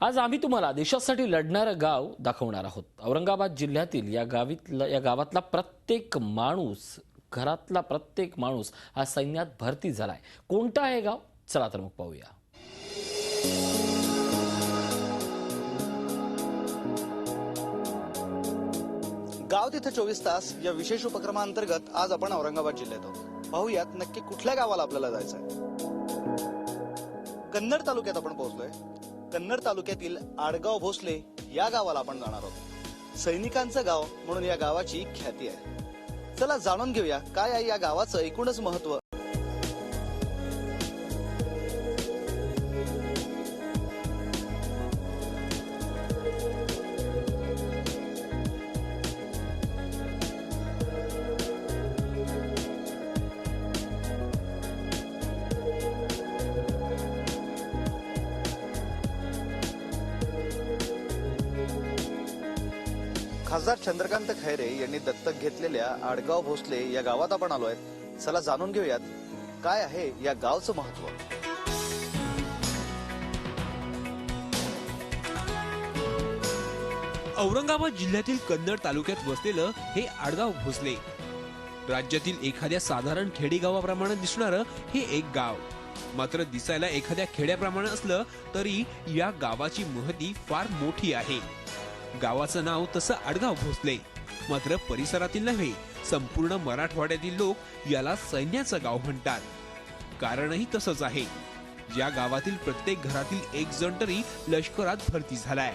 आज आम्ही तुम्हाला देशासाठी लढणारं गाव दाखवणार आहोत। औरंगाबाद जिल्ह्यातील या गावातला प्रत्येक माणूस, घरातला प्रत्येक माणूस हा सैन्यात भरती झालाय। कोणतं आहे गाव? चला तर मग पाहूया। गाव तिथे 24 तास या विशेष उपक्रमांतर्गत आज आपण औरंगाबाद जिल्ह्यात आहोत। पाहूयात नक्की कुठल्या गावाला आपल्याला जायचंय। कन्नड तालुक्यात आपण पोहोचलोय। कन्नड तालुक्यातील आडगाव भोसले या गावाला आपण जाणार आहोत। सैनिकांचं गाव म्हणून या गावाची ख्याती आहे। चला जाणून घेऊया काय आहे या गावाचं एकूणच महत्व। खासदार चंद्रकांत खैरे यांनी दत्तक घेतलेल्या आडगाव भोसले या गावात आपण आलोय। चला जाणून घेऊयात काय आहे या गावचं महत्व। औरंगाबाद जिल्ह्यातील कन्नड तालुक्यात वसलेलं हे आडगाव भोसले राज्यातील एखाद्या साधारण खेडेगावाप्रमाणे दिसणारं हे एक गाव, मात्र दिसायला एखाद्या खेड्याप्रमाणे असलं तरी या गावाची महती फार मोठी आहे। गावाचं नाव तसं आडगाव भोसले, मात्र परिसरातील नव्हे संपूर्ण मराठवाड्यातील लोक याला सैन्याचं गाव म्हणतात। कारणही तसंच आहे। या गावातील प्रत्येक घरातील एक जण तरी लष्करात भरती झालाय।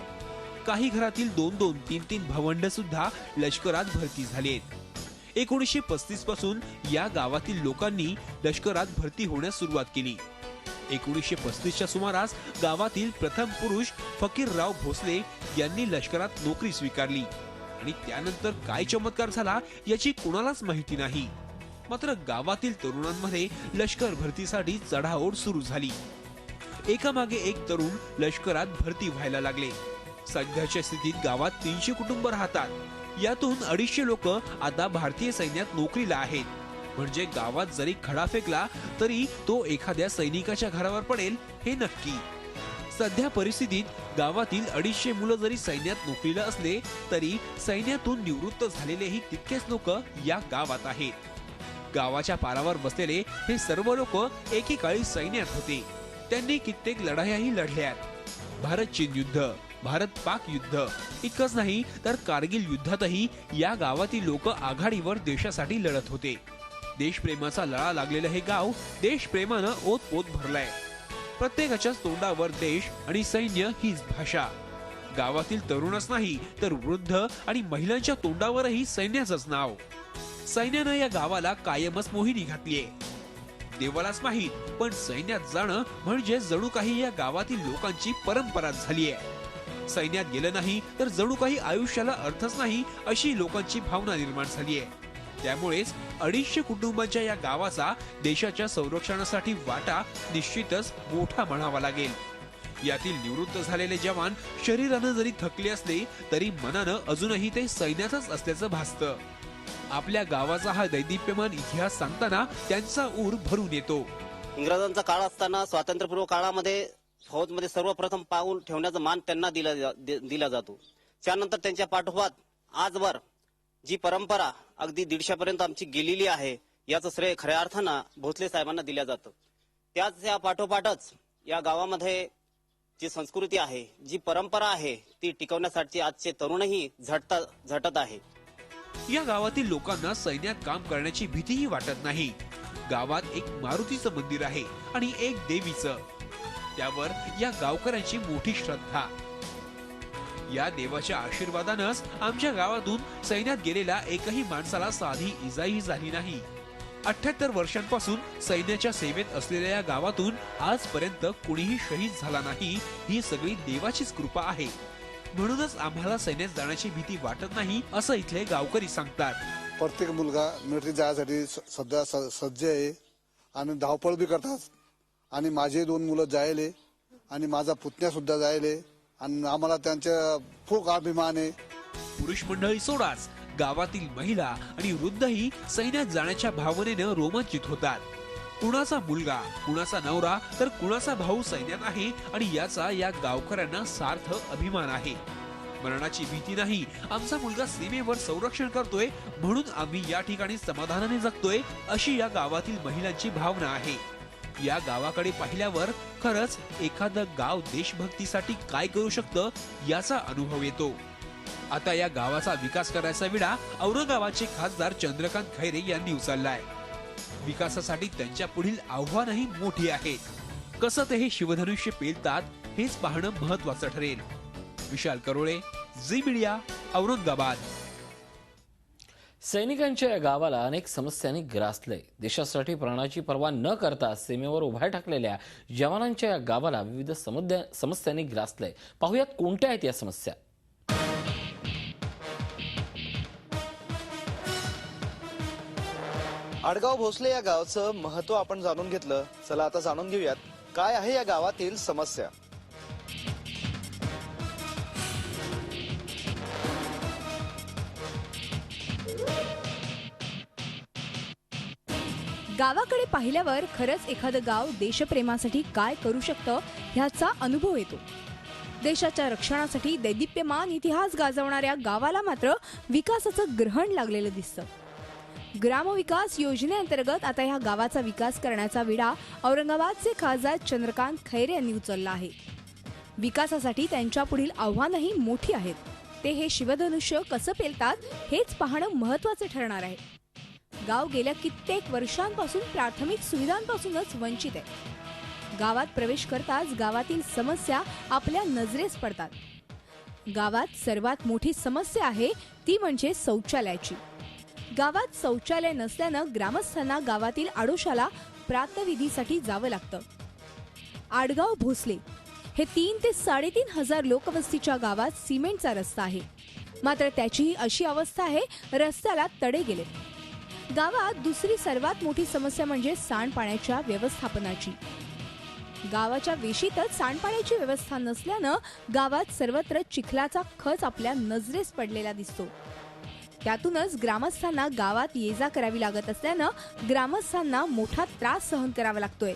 काही घरातील 2-2, 3-3 भावंड सुद्धा लष्करात भरती झालीत। 1935 पासून या गावातील लोकांनी लष्करात भरती होण्यास सुरुवात केली। 1935च्या सुमारास गावातील प्रथम पुरुष फकीरराव भोसले यांनी लष्करात नोकरी स्वीकारली आणि त्यानंतर काय चमत्कार झाला याची कुणालाच माहिती नाही। मात्र गावातील तरुणांमध्ये लष्कर भरतीसाठी चढाओढ सुरू झाली। एकामागे एक तरुण लष्करात भरती व्हायला लागले। सध्याच्या स्थितीत गावात 300 कुटुंब राहतात। यातून 250 लोक आता भारतीय सैन्यात नोकरीला आहेत। म्हणजे गावात जरी खडा फेकला तरी तो एखाद्या सैनिकाच्या घरावर पडेल हे नक्की। सध्या परिस्थितीत गावातील 250 मुलं जरी सैन्यात नोकरीला असले तरी सैन्यातून निवृत्त झालेलेही तितकेच लोक या गावात आहेत। गावाच्या पारावर बसलेले हे सर्व लोक एकेकाळी सैन्यात होते। त्यांनी कित्येक लढायाही लढल्यात। भारत चीन युद्ध, भारत पाक युद्ध इतकंच नाही तर कारगिल युद्धातही या गावातील लोक आघाडीवर देशासाठी लढत होते। देशप्रेमाचा लळा लागलेलं हे गाव देशप्रेमानं ओतपोत भरलंय। प्रत्येकाच्याच तोंडावर देश आणि सैन्य हीच भाषा। गावातील तरुणच नाही तर वृद्ध आणि महिलांच्या तोंडावरही सैन्याचंच नाव। सैन्यानं या गावाला कायमच मोहिनी घातलीये। देवालाच माहीत, पण सैन्यात जाणं म्हणजे जणू काही या गावातील लोकांची परंपराच झालीये। सैन्यात गेलं नाही तर जणू काही आयुष्याला अर्थच नाही अशी लोकांची भावना निर्माण झालीये। त्यामुळेच 250 कुटुंबांच्या या गावाचा देशाच्या संरक्षणासाठी वाटा निश्चितच मोठा म्हणावा लागेल। यातील निवृत्त झालेले जवान शरीरानं जरी थकले असले तरी मनानं अजूनही ते सैन्यातच असल्याचं भासतं। आपल्या गावाचा हा दैदिप्यमान इतिहास सांगताना त्यांचा ऊर भरून येतो। इंग्रजांचा काळ असताना स्वातंत्र्यपूर्व काळामध्ये फौजमध्ये सर्वप्रथम पाऊल ठेवण्याचा मान त्यांना दिला जातो। त्यानंतर त्यांच्या पाठोपाठ आजवर जी परंपरा अगदी 150 पर्यंत आमची गेलेली आहे याचं श्रेय खऱ्या अर्थानं भोसले साहेबांना दिलं जातं। त्याच या पाठोपाठच या गावामध्ये जी संस्कृती आहे, जी परंपरा आहे ती टिकवण्यासाठी आजचे तरुणही झटत आहे। या गावातील लोकांना सैन्यात काम करण्याची भीतीही वाटत नाही। गावात एक मारुतीचं मंदिर आहे आणि एक देवीचं। त्यावर या गावकऱ्यांची मोठी श्रद्धा। या देवाच्या आशीर्वादानंच आमच्या गावातून सैन्यात गेलेल्या एकही माणसाला साधी इजाही झाली नाही। 78 वर्षांपासून सैन्याच्या सेवेत असलेल्या या गावातून आजपर्यंत कुणीही शहीद झाला नाही। ही सगळी देवाचीच कृपा आहे। म्हणूनच आम्हाला सैन्यात जाण्याची भीती वाटत नाही असं इथले गावकरी सांगतात। प्रत्येक मुलगा मिलिटरी जायसाठी सध्या सज्ज आहे आणि धावपळ बी करतात। आणि माझे 2 मुलं जायले आणि माझा पुतण्या सुद्धा जायले आणि आम्हाला त्यांच्या खूप अभिमान आहे। पुरुष मंडळी सोडाच गावातील महिला आणि वृद्धही सैन्यात जाण्याच्या भावनेनं रोमांचित होतात। कुणाचा मुलगा, कुणाचा नवरा तर कुणाचा भाऊ सैन्यात आहे आणि याचा या गावकऱ्यांना सार्थ अभिमान आहे. मरणाची भीती नाही, आमचा मुलगा सीमेवर संरक्षण करतोय म्हणून आम्ही या ठिकाणी समाधानाने जगतोय, अशी या गावातील महिलांची भावना आहे. या गावाकडे पाहिल्यावर खरंच एखादं गाव देशभक्तीसाठी काय करू शकतं याचा अनुभव येतो. आता या गावाचा विकास करायचा विडा औरंगाबादचे खासदार चंद्रकांत खैरे यांनी उचललाय. विकासासाठी त्यांच्या पुढील आव्हानही मोठी आहेत. कसं ते हे शिवधनुष्य पेलतात हेच पाहणं महत्वाचं ठरेल. विशाल करोळे, झी मीडिया, औरंगाबाद. सैनिकांच्या या गावाला अनेक समस्यांनी ग्रासलंय. देशासाठी प्राणाची पर्वा न करता सीमेवर उभ्या ठाकलेल्या जवानांच्या या गावाला विविध समस्यांनी ग्रासलंय. पाहुयात कोणत्या आहेत या समस्या. आडगाव भोसले या गावचं महत्व आपण जाणून घेतलं. चला आता जाणून घेऊयात काय आहे या गावातील समस्या. गावाकडे पाहिल्यावर खरंच एखादं गाव देशप्रेमासाठी काय करू शकतं ह्याचा अनुभव येतो. देशाच्या रक्षणासाठी दैदिप्यमान इतिहास गाजवणाऱ्या गावाला मात्र विकासाचं ग्रहण लागलेलं दिसतं. ग्रामविकास योजनेअंतर्गत आता ह्या गावाचा विकास करण्याचा विडा औरंगाबादचे खासदार चंद्रकांत खैरे यांनी उचलला आहे. विकासासाठी त्यांच्या पुढील आव्हानही मोठी आहेत. ते हे शिवधनुष्य कसं पेलतात हेच पाहणं महत्वाचं ठरणार आहे. गाव गेल्या कित्येक वर्षांपासून प्राथमिक सुविधांपासूनच वंचित आहे. गावात प्रवेश करताच गावातील समस्या आपल्या नजरेस पडतात. गावात सर्वात मोठी समस्या आहे ती म्हणजे शौचालयाची. गावात शौचालय नसल्यानं ग्रामस्थांना गावातील आडोशाला प्रातविधीसाठी जावं लागतं. आडगाव भोसले हे 3 ते 3.5 हजार लोकवस्तीच्या गावात सिमेंटचा रस्ता आहे. मात्र त्याचीही अशी अवस्था आहे, रस्त्याला तडे गेले. गावात दुसरी सर्वात मोठी समस्या म्हणजे सांडपाण्याच्या व्यवस्थापनाची. गावाच्या वेशीतच सांडपाण्याची व्यवस्था नसल्यानं गावात सर्वत्र चिखलाचा खच आपल्या नजरेस पडलेला दिसतो. त्यातूनच ग्रामस्थांना गावात ये-जा करावी लागत असल्यानं ग्रामस्थांना मोठा त्रास सहन करावा लागतोय.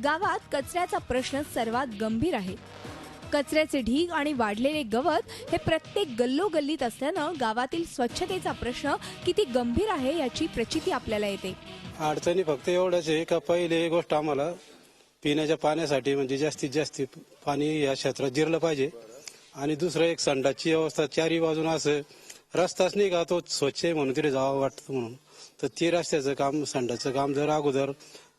गावात कचऱ्याचा प्रश्न सर्वात गंभीर आहे. कचऱ्याचे ढीग आणि वाढलेले गवत हे प्रत्येक गल्लोगल्लीत असल्यानं गावातील स्वच्छतेचा प्रश्न किती गंभीर आहे याची प्रचिती आपल्याला येते. अडचणी फक्त एवढंच आहे का पहिली गोष्ट आम्हाला पिण्याच्या पाण्यासाठी म्हणजे जास्तीत जास्त पाणी या क्षेत्रात जिरलं पाहिजे. आणि दुसरं एक संडासची व्यवस्था चारही बाजून असं रस्ताच नाही का तो स्वच्छ आहे म्हणून तिथे जावं वाटतं म्हणून. तर ते रस्त्याचं काम संडासचं काम जर अगोदर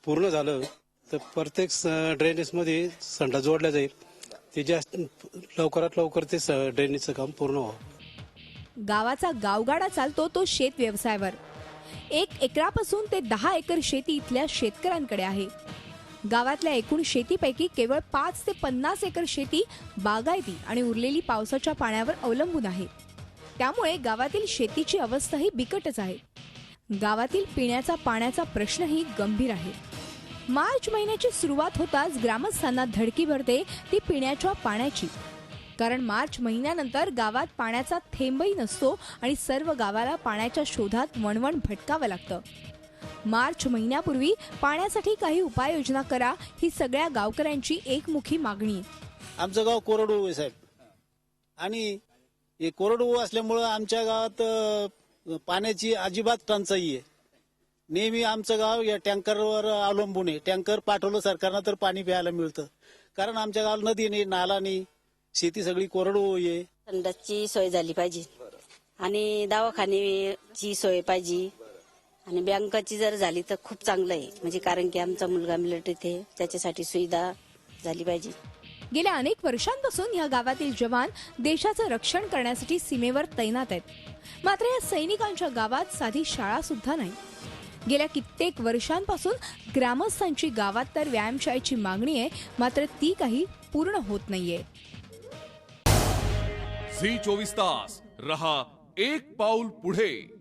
पूर्ण झालं तर प्रत्येक ड्रेनेजमध्ये संडास जोडला जाईल. ते जास्त लवकरात लवकर ते ड्रेनेजचं काम पूर्ण व्हावं. गावाचा गावगाडा चालतो तो शेत व्यवसायावर. 1 एकरापासून ते 10 एकर शेती इथल्या शेतकऱ्यांकडे आहे. गावातल्या एकूण शेतीपैकी केवळ 5 ते 50 एकर शेती बागायती आणि उरलेली पावसाच्या पाण्यावर अवलंबून आहे. त्यामुळे गावातील शेतीची अवस्थाही बिकटच आहे. गावातील पिण्याचा पाण्याचा प्रश्नही गंभीर आहे. मार्च महिन्याची सुरुवात होताच ग्रामस्थांना धडकी भरते ती पिण्याच्या पाण्याची. कारण मार्च महिन्यानंतर गावात पाण्याचा थेंबही नसतो आणि सर्व गावाला पाण्याच्या शोधात वणवण भटकावं लागतं. मार्च महिन्यापूर्वी पाण्यासाठी काही उपाययोजना करा ही सगळ्या गावकऱ्यांची एकमुखी मागणी आहे. आमचं गाव कोरडू आहे साहेब, आणि हे कोरडू असल्यामुळं आमच्या गावात पाण्याची अजिबात टंचाई आहे. नेहमी आमचं गाव या टँकरवर अवलंबून आहे. टँकर पाठवलं सरकारनं तर पाणी प्यायला मिळतं. कारण आमच्या गावाला नदी नाही, नाला नाही, शेती सगळी कोरडू आहे. संडासची सोय झाली पाहिजे आणि दवाखान्याची सोय पाहिजे आणि बँकाची जर झाली तर खूप चांगलं आहे. म्हणजे कारण की आमचा मुलगा मिलिटरीत आहे, त्याच्यासाठी सुविधा झाली पाहिजे. गेल्या अनेक वर्षांपासून या गावातील जवान देशाचं रक्षण करण्यासाठी सीमेवर तैनात आहेत. मात्र या सैनिकांच्या गावात साधी शाळा सुद्धा नाही. गेल्या कित्येक वर्षांपासून ग्रामस्थांची गावात तर व्यायामशाळेची मागणी आहे, मात्र ती काही पूर्ण होत नाहीये. झी 24 तास रहा एक पाऊल पुढे.